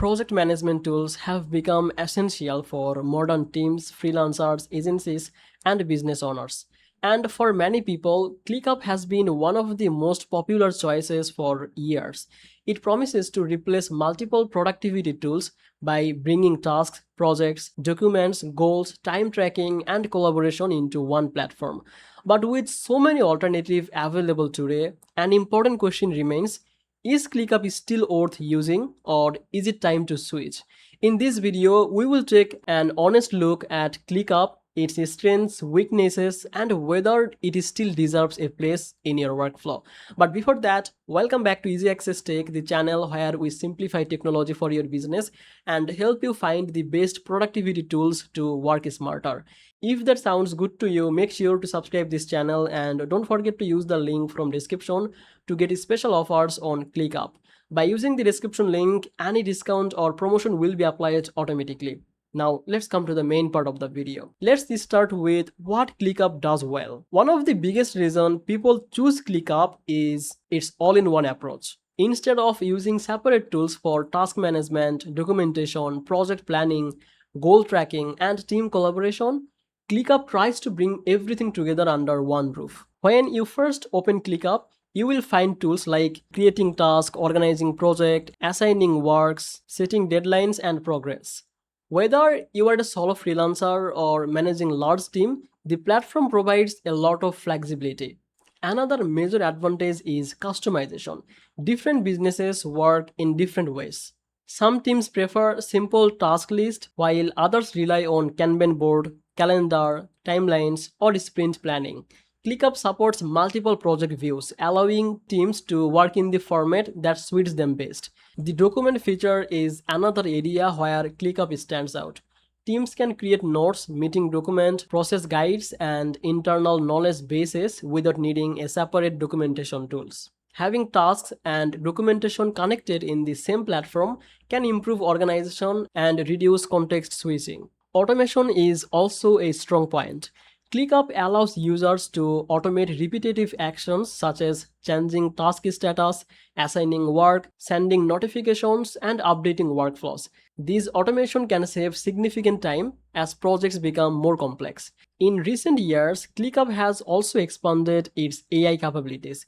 project management tools have become essential for modern teams, freelancers, agencies, and business owners. And for many people, ClickUp has been one of the most popular choices for years. It promises to replace multiple productivity tools by bringing tasks, projects, documents, goals, time tracking, and collaboration into one platform. But with so many alternatives available today, an important question remains: is ClickUp still worth using, or is it time to switch? In this video, we will take an honest look at ClickUp, its strengths, weaknesses, and whether it still deserves a place in your workflow. But before that, welcome back to Easy Access Tech, the channel where we simplify technology for your business and help you find the best productivity tools to work smarter. If that sounds good to you, make sure to subscribe this channel and don't forget to use the link from description to get special offers on ClickUp. By using the description link, any discount or promotion will be applied automatically. Now let's come to the main part of the video. Let's start with what ClickUp does well. One of the biggest reasons people choose ClickUp is its all-in-one approach. Instead of using separate tools for task management, documentation, project planning, goal tracking, and team collaboration, ClickUp tries to bring everything together under one roof. When you first open ClickUp, you will find tools like creating tasks, organizing projects, assigning works, setting deadlines, and progress. Whether you are a solo freelancer or managing large team, the platform provides a lot of flexibility. Another major advantage is customization. Different businesses work in different ways. Some teams prefer simple task list while others rely on Kanban board, calendar, timelines, or sprint planning. ClickUp supports multiple project views, allowing teams to work in the format that suits them best. The document feature is another area where ClickUp stands out. Teams can create notes, meeting document, process guides, and internal knowledge bases without needing a separate documentation tools. Having tasks and documentation connected in the same platform can improve organization and reduce context switching. Automation is also a strong point. ClickUp allows users to automate repetitive actions such as changing task status, assigning work, sending notifications, and updating workflows. This automation can save significant time as projects become more complex. In recent years, ClickUp has also expanded its AI capabilities.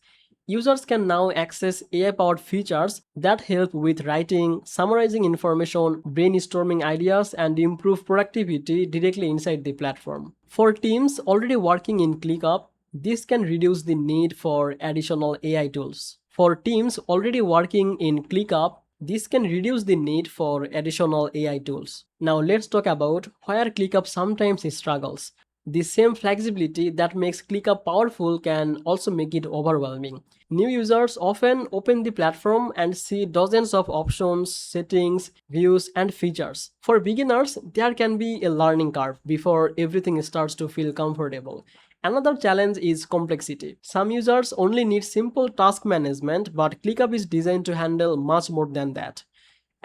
Users can now access AI-powered features that help with writing, summarizing information, brainstorming ideas, and improve productivity directly inside the platform. For teams already working in ClickUp, this can reduce the need for additional AI tools. For teams already working in ClickUp, this can reduce the need for additional AI tools. Now let's talk about where ClickUp sometimes struggles. The same flexibility that makes ClickUp powerful can also make it overwhelming. New users often open the platform and see dozens of options, settings, views, and features. For beginners, there can be a learning curve before everything starts to feel comfortable. Another challenge is complexity. Some users only need simple task management, but ClickUp is designed to handle much more than that.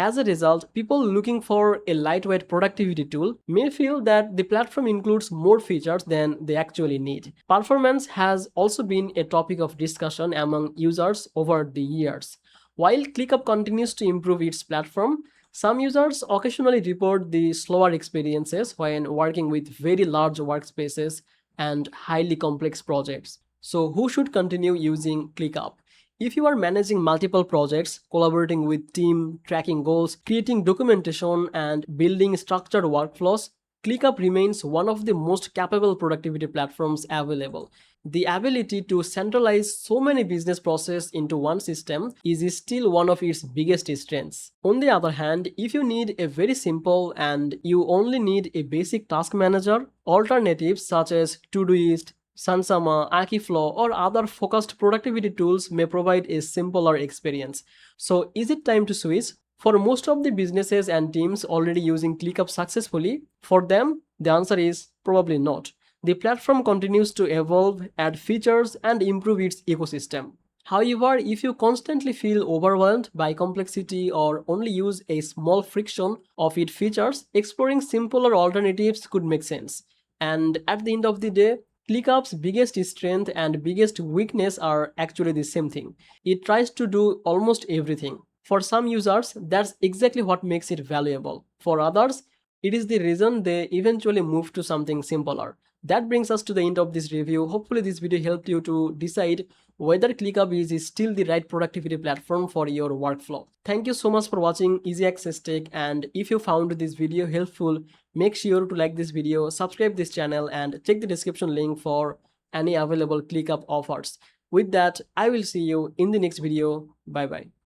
As a result, people looking for a lightweight productivity tool may feel that the platform includes more features than they actually need. Performance has also been a topic of discussion among users over the years. While ClickUp continues to improve its platform, some users occasionally report the slower experiences when working with very large workspaces and highly complex projects. So, who should continue using ClickUp? If you are managing multiple projects, collaborating with team, tracking goals, creating documentation, and building structured workflows, ClickUp remains one of the most capable productivity platforms available. The ability to centralize so many business processes into one system is still one of its biggest strengths. On the other hand, if you need a very simple and you only need a basic task manager, alternatives such as Todoist, Sansama, Akiflow, or other focused productivity tools may provide a simpler experience. So, is it time to switch? For most of the businesses and teams already using ClickUp successfully, for them, the answer is probably not. The platform continues to evolve, add features, and improve its ecosystem. However, if you constantly feel overwhelmed by complexity or only use a small fraction of its features, exploring simpler alternatives could make sense. And at the end of the day, ClickUp's biggest strength and biggest weakness are actually the same thing. It tries to do almost everything: For some users, that's exactly what makes it valuable. For others, it is the reason they eventually move to something simpler. That brings us to the end of this review. Hopefully this video helped you to decide whether ClickUp is still the right productivity platform for your workflow. Thank you so much for watching Easy Access Tech, and if you found this video helpful, make sure to like this video, subscribe this channel, and check the description link for any available ClickUp offers. With that, I will see you in the next video. Bye bye.